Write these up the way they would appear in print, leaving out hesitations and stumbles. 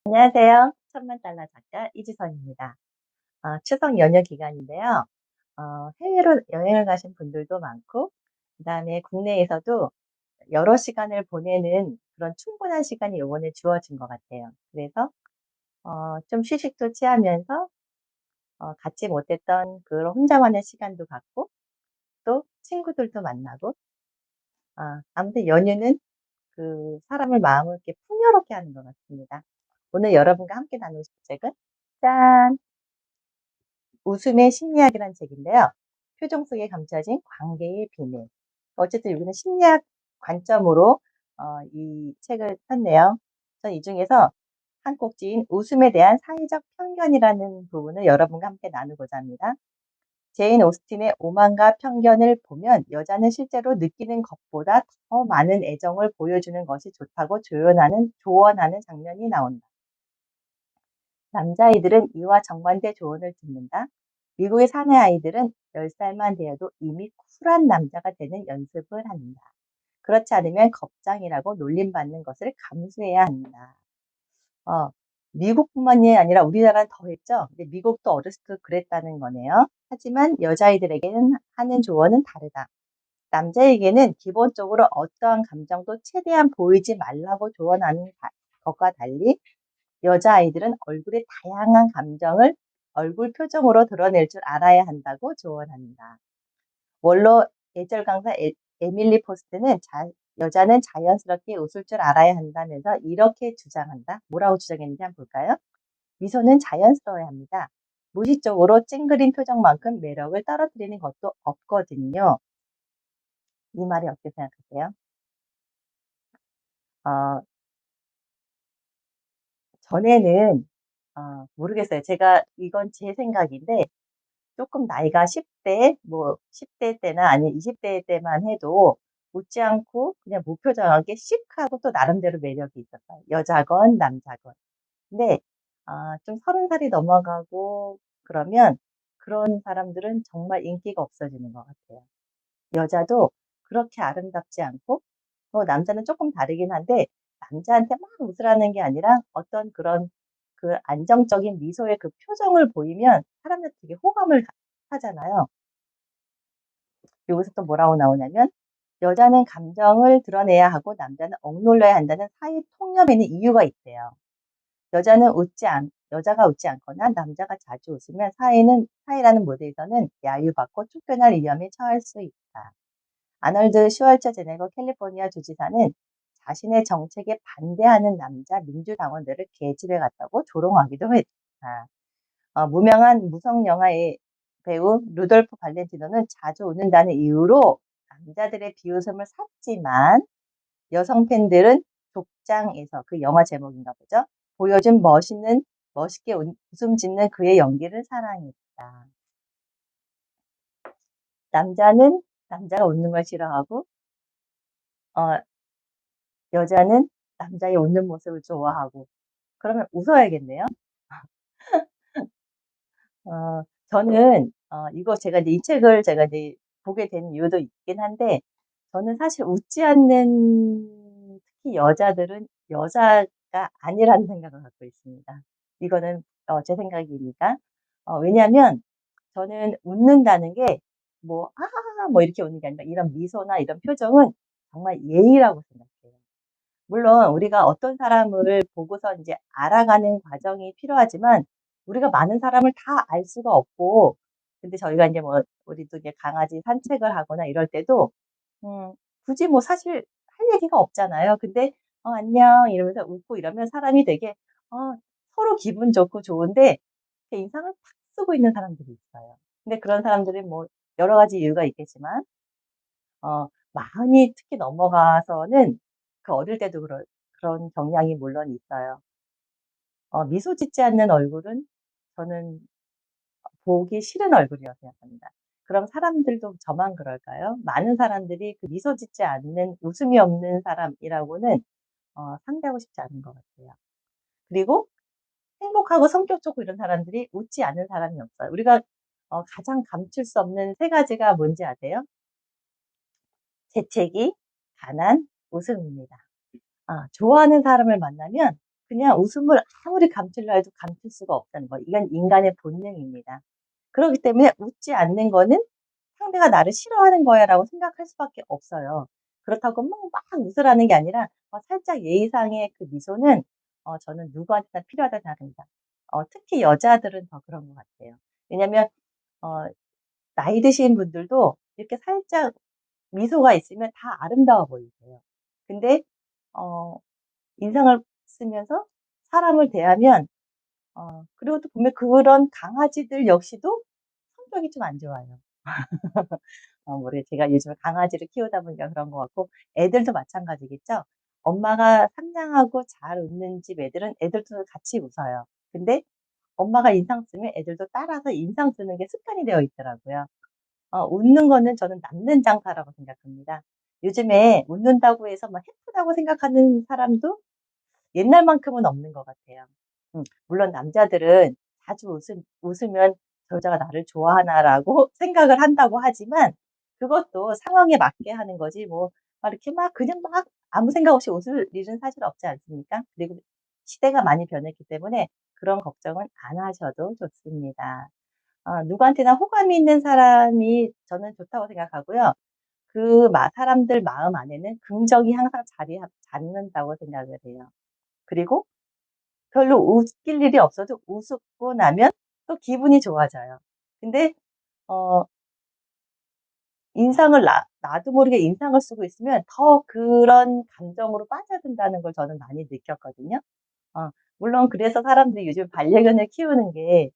안녕하세요. 천만 달러 작가 이지선입니다. 추석 연휴 기간인데요. 해외로 여행을 가신 분들도 많고, 그다음에 국내에서도 여러 시간을 보내는 그런 충분한 시간이 요번에 주어진 것 같아요. 그래서 좀 휴식도 취하면서 갖지 못했던 그런 혼자만의 시간도 갖고, 또 친구들도 만나고, 아무튼 연휴는 그 사람을 마음을 이렇게 풍요롭게 하는 것 같습니다. 오늘 여러분과 함께 나눌 책은 짠! 웃음의 심리학이라는 책인데요. 표정 속에 감춰진 관계의 비밀. 어쨌든 여기는 심리학 관점으로 이 책을 폈네요. 전 이 중에서 한 꼭지인 웃음에 대한 사회적 편견이라는 부분을 여러분과 함께 나누고자 합니다. 제인 오스틴의 오만과 편견을 보면 여자는 실제로 느끼는 것보다 더 많은 애정을 보여주는 것이 좋다고 조언하는 장면이 나온다. 남자아이들은 이와 정반대 조언을 듣는다. 미국의 사내 아이들은 10살만 되어도 이미 쿨한 남자가 되는 연습을 한다. 그렇지 않으면 겁장이라고 놀림받는 것을 감수해야 한다. 어, 미국뿐만이 아니라 우리나라는 더 했죠. 근데 미국도 어렸을 때 그랬다는 거네요. 하지만 여자아이들에게는 하는 조언은 다르다. 남자에게는 기본적으로 어떠한 감정도 최대한 보이지 말라고 조언하는 것과 달리 여자아이들은 얼굴의 다양한 감정을 얼굴 표정으로 드러낼 줄 알아야 한다고 조언합니다. 원로 예절 강사 에밀리 포스트는 여자는 자연스럽게 웃을 줄 알아야 한다면서 이렇게 주장한다. 뭐라고 주장했는지 한번 볼까요? 미소는 자연스러워야 합니다. 무의식적으로 찡그린 표정만큼 매력을 떨어뜨리는 것도 없거든요. 이 말이 어떻게 생각하세요? 어, 전에는 모르겠어요. 제가 이건 제 생각인데 조금 나이가 10대 뭐 10대 때나 아니면 20대 때만 해도 웃지 않고 그냥 무표정하게 씩하고 또 나름대로 매력이 있었어요, 여자건 남자건. 근데 좀 30 살이 넘어가고 그러면 그런 사람들은 정말 인기가 없어지는 것 같아요. 여자도 그렇게 아름답지 않고 남자는 조금 다르긴 한데 남자한테 막 웃으라는 게 아니라 어떤 그런 그 안정적인 미소의 그 표정을 보이면 사람들이 되게 호감을 하잖아요. 여기서 또 뭐라고 나오냐면 여자는 감정을 드러내야 하고 남자는 억눌러야 한다는 사회 통념에는 이유가 있대요. 여자가 웃지 않거나 남자가 자주 웃으면 사회라는 무대에서는 야유받고 쫓겨날 위험에 처할 수 있다. 아놀드 슈왈처제네거 캘리포니아 주지사는 자신의 정책에 반대하는 남자 민주당원들을 계집애 같다고 조롱하기도 했다. 무명한 무성 영화의 배우 루돌프 발렌티노는 자주 웃는다는 이유로 남자들의 비웃음을 샀지만 여성 팬들은 족장에서 그 영화 제목인가 보죠. 보여준 멋있게 웃음 짓는 그의 연기를 사랑했다. 남자는 남자가 웃는 걸 싫어하고 어, 여자는 남자의 웃는 모습을 좋아하고 그러면 웃어야겠네요. 저는 이거 제가 이제 이 책을 제가 이제 보게 된 이유도 있긴 한데 저는 사실 웃지 않는 특히 여자들은 여자가 아니라는 생각을 갖고 있습니다. 이거는 제 생각이니까. 왜냐하면 저는 웃는다는 게 뭐 "아." 뭐 이렇게 웃는 게 아니라 이런 미소나 이런 표정은 정말 예의라고 생각해요. 물론 우리가 어떤 사람을 보고서 인제 알아가는 과정이 필요하지만 우리가 많은 사람을 다 알 수가 없고 근데 저희가 인제 뭐 우리도 이제 강아지 산책을 하거나 이럴 때도 음 굳이 뭐 사실 할 얘기가 없잖아요. 근데 안녕." 이러면서 웃고 이러면 사람이 되게 어 서로 기분 좋고 좋은데 그 인상을 팍 쓰고 있는 사람들이 있어요. 근데 그런 사람들은 뭐 여러 가지 이유가 있겠지만 마흔이 특히 넘어가서는 그 어릴 때도 그런 경향이 물론 있어요. 미소 짓지 않는 얼굴은 저는 보기 싫은 얼굴이라고 생각합니다. 그럼 사람들도 저만 그럴까요? 많은 사람들이 그 미소 짓지 않는 웃음이 없는 사람이라고는 상대하고 싶지 않은 것 같아요. 그리고 행복하고 성격 좋고 이런 사람들이 웃지 않는 사람이 없어요. 우리가 가장 감출 수 없는 세 가지가 뭔지 아세요? 재채기, 가난, 웃음입니다. 좋아하는 사람을 만나면 그냥 웃음을 아무리 감추려 해도 감출 수가 없다는 거. 이건 인간의 본능입니다. 그렇기 때문에 웃지 않는 거는 '상대가 나를 싫어하는 거야.'라고 생각할 수밖에 없어요. 그렇다고 뭐 막 웃으라는 게 아니라 살짝 예의상의 그 미소는 저는 누구한테나 필요하다고 생각합니다. 특히 여자들은 더 그런 것 같아요. 왜냐면 어 나이 드신 분들도 이렇게 살짝 미소가 있으면 다 아름다워 보이세요. 근데 어 인상을 쓰면서 사람을 대하면 그리고 또 보면 그런 강아지들 역시도 성격이 좀 안 좋아요. 모르게 제가 요즘에 강아지를 키우다 보니까 그런 것 같고 애들도 마찬가지겠죠. 엄마가 상냥하고 잘 웃는 집 애들은 애들도 같이 웃어요. 근데 엄마가 인상 쓰면 애들도 따라서 인상 쓰는 게 습관이 되어 있더라고요. 웃는 거는 저는 남는 장사라고 생각합니다. 요즘에 웃는다고 해서 막 예쁘다고 생각하는 사람도 옛날만큼은 없는 것 같아요. 물론 남자들은 자주 웃으면 '저 여자가 나를 좋아하나.'라고 생각을 한다고 하지만 그것도 상황에 맞게 하는 거지 뭐 막 이렇게 막 그냥 막 아무 생각 없이 웃을 일은 사실 없지 않습니까? 그리고 시대가 많이 변했기 때문에 그런 걱정은 안 하셔도 좋습니다. 누구한테나 호감이 있는 사람이 저는 좋다고 생각하고요. 사람들 마음 안에는 긍정이 항상 자리 잡는다고 생각을 해요. 그리고 별로 웃길 일이 없어도 웃고 나면 또 기분이 좋아져요. 근데 어 인상을 나도 모르게 인상을 쓰고 있으면 더 그런 감정으로 빠져든다는 걸 저는 많이 느꼈거든요. 어 물론 그래서 사람들이 요즘 반려견을 키우는 게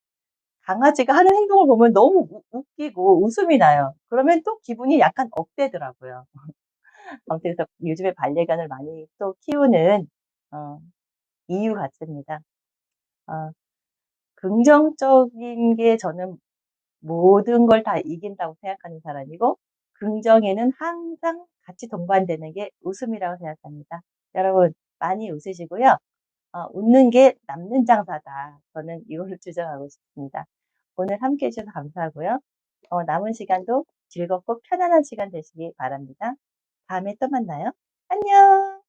강아지가 하는 행동을 보면 너무 웃기고 웃음이 나요. 그러면 또 기분이 약간 업되더라고요. 아무튼 그래서 요즘에 반려견을 많이 또 키우는 어 이유 같습니다. 어 긍정적인 게 저는 모든 걸 다 이긴다고 생각하는 사람이고 긍정에는 항상 같이 동반되는 게 웃음이라고 생각합니다. 여러분 많이 웃으시고요. '웃는 게 남는 장사다.' 저는 이거를 주장하고 싶습니다. 오늘 함께 해 주셔서 감사하고요. 남은 시간도 즐겁고 편안한 시간 되시기 바랍니다. 다음에 또 만나요. 안녕.